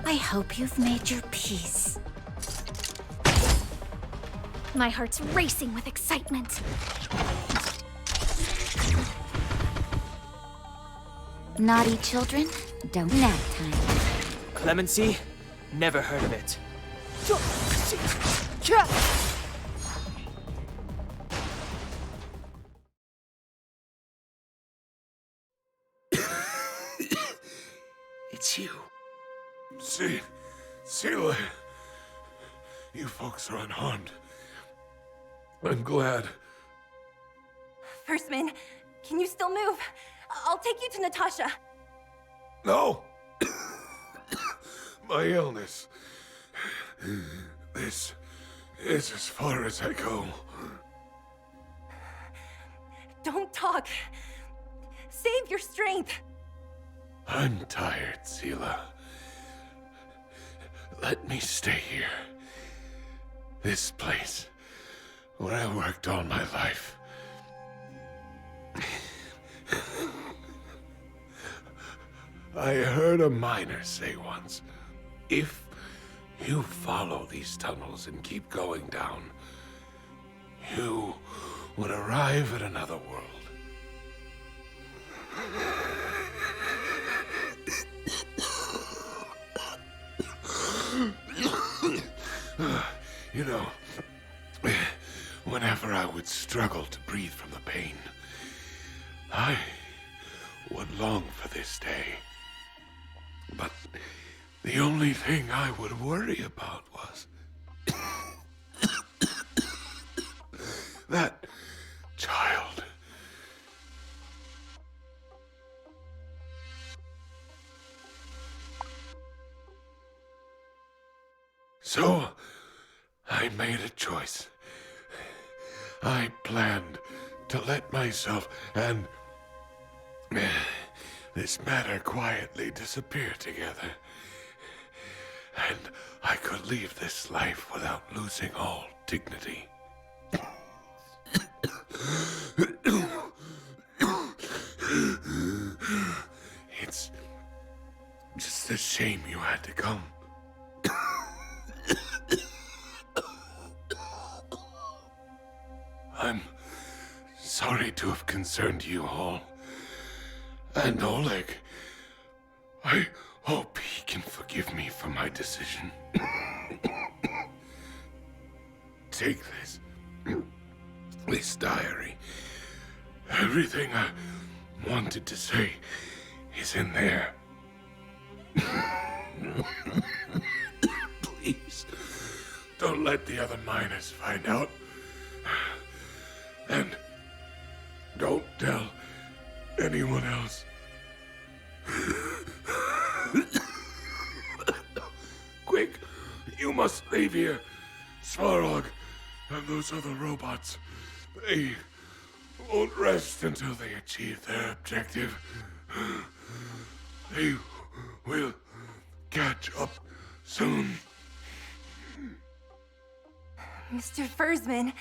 I hope you've made your peace. My heart's racing with excitement. Naughty children, don't nap time. Clemency? Never heard of it. It's you. Selah. You folks are unharmed. I'm glad. First Man, can you still move? I'll take you to Natasha. No! My illness. This is as far as I go. Don't talk. Save your strength. I'm tired, Selah. Let me stay here. This place, where I worked all my life. I heard a miner say once, if you follow these tunnels and keep going down, you would arrive at another world. You know, whenever I would struggle to breathe from the pain, I would long for this day. But the only thing I would worry about was that child. So, I made a choice. I planned to let myself and this matter quietly disappear together. And I could leave this life without losing all dignity. It's just a shame you had to come. I'm sorry to have concerned you all. And Oleg, I hope he can forgive me for my decision. Take this. This diary. Everything I wanted to say is in there. Please, don't let the other miners find out. And don't tell anyone else. Quick, you must leave here. Svarog and those other robots, they won't rest until they achieve their objective. They will catch up soon. Mr. Fursman.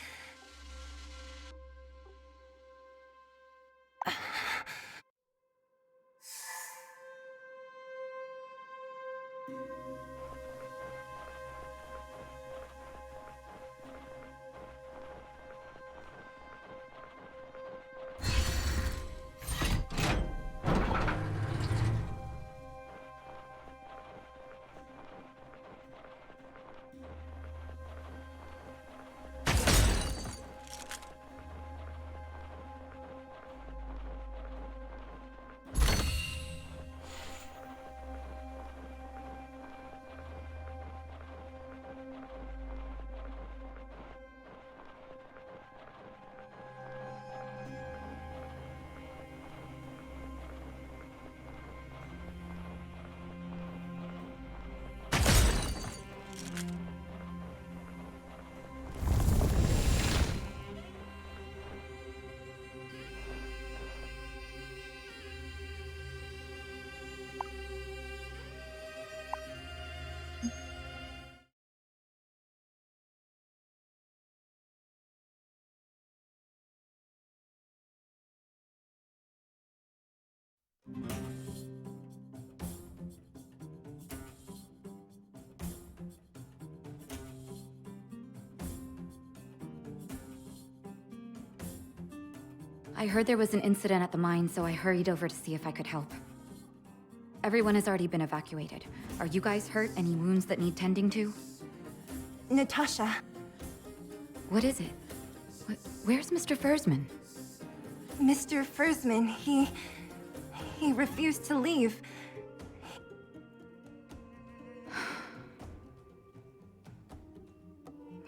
I heard there was an incident at the mine, so I hurried over to see if I could help. Everyone has already been evacuated. Are you guys hurt? Any wounds that need tending to? Natasha. What is it? Where's Mr. Fursman? Mr. Fursman, he refused to leave.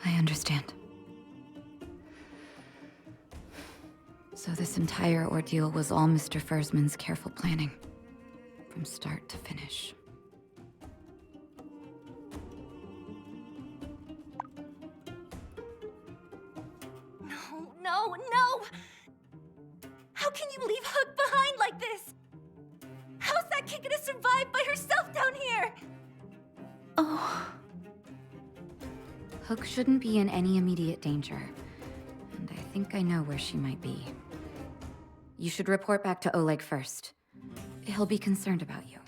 I understand. So this entire ordeal was all Mr. Fursman's careful planning, from start to finish. No! How can you leave Hook behind like this? How's that kid gonna survive by herself down here? Oh. Hook shouldn't be in any immediate danger, and I think I know where she might be. You should report back to Oleg first. He'll be concerned about you.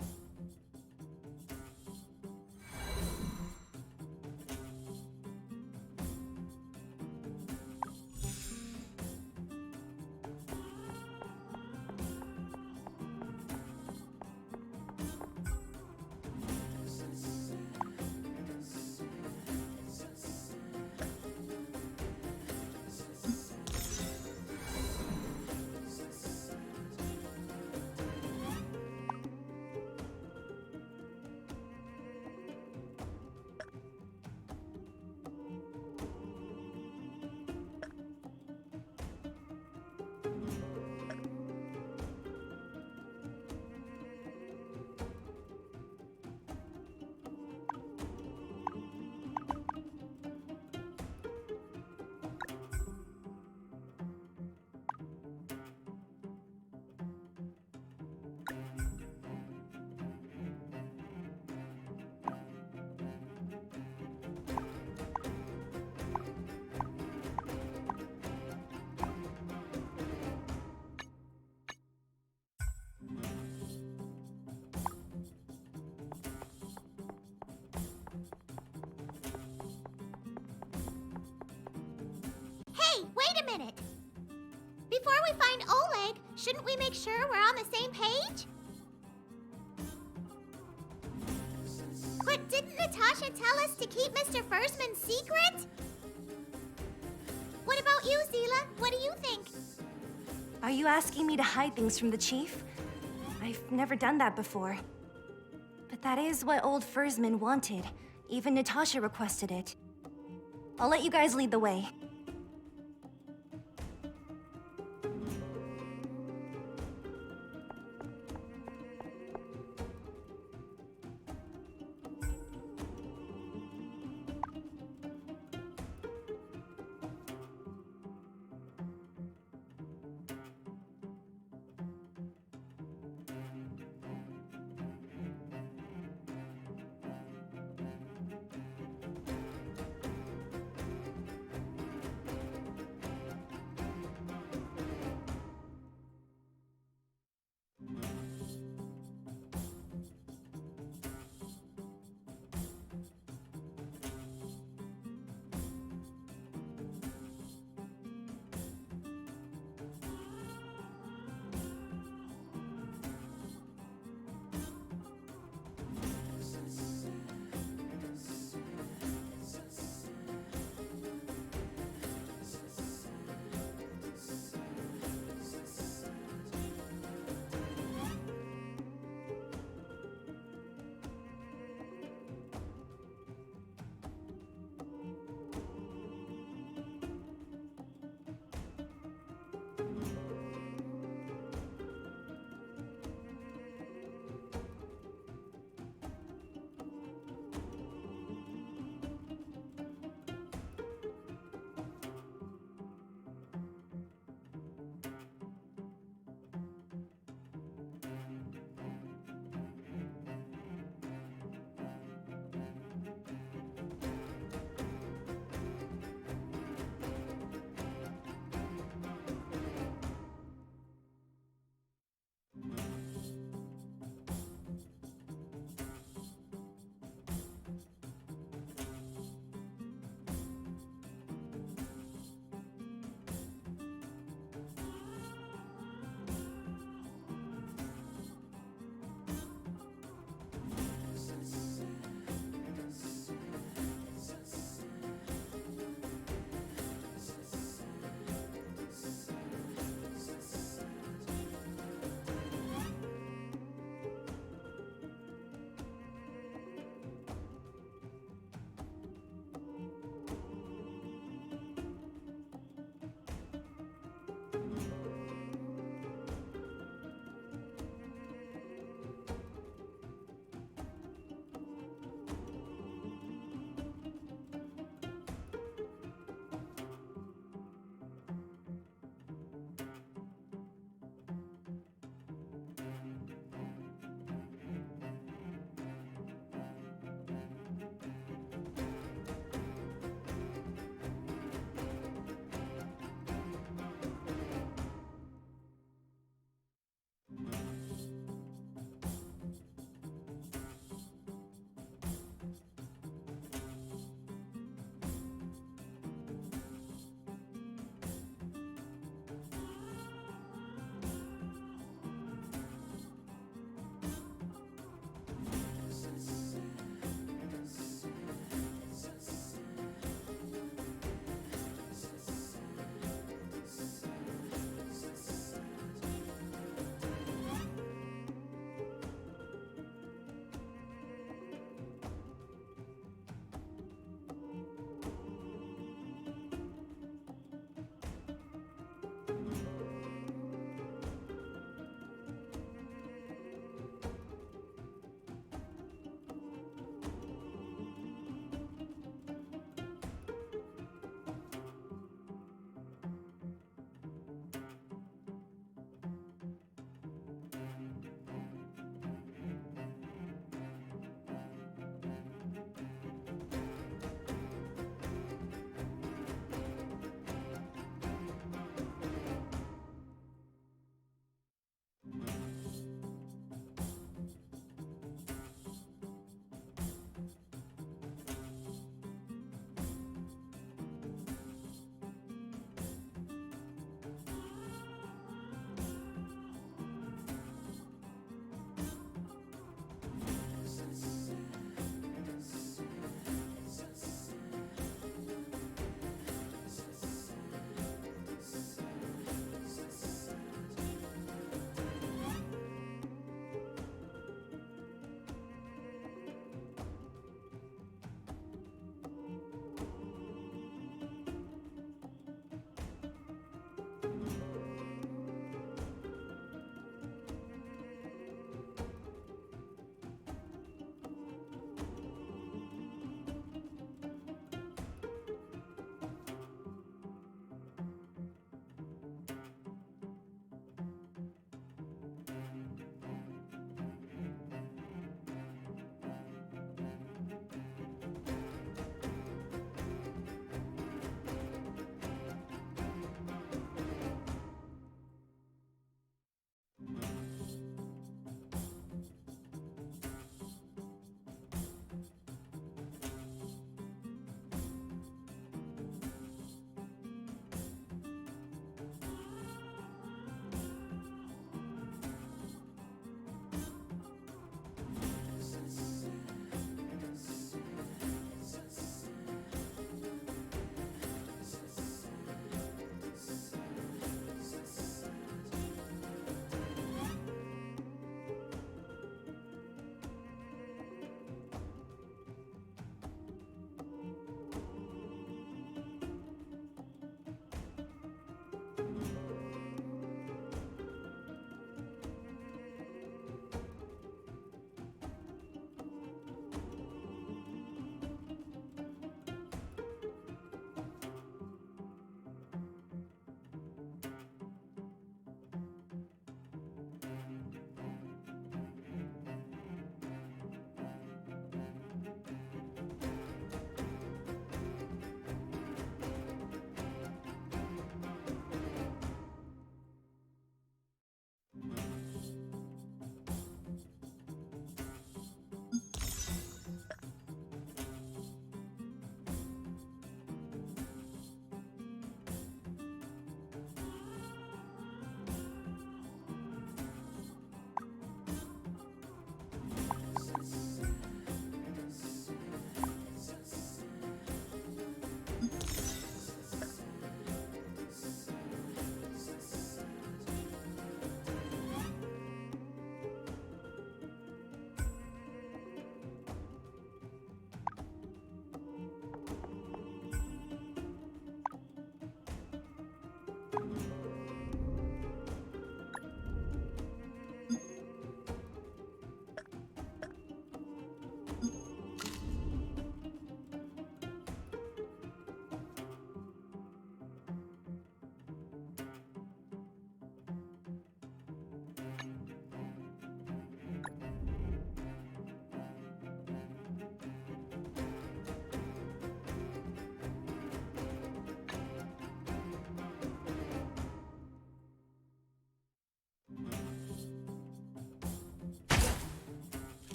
Hey, wait a minute! Before we find Oleg, shouldn't we make sure we're on the same page? But didn't Natasha tell us to keep Mr. Fursman secret? What about you, Zila? What do you think? Are you asking me to hide things from the chief? I've never done that before. But that is what old Fursman wanted. Even Natasha requested it. I'll let you guys lead the way.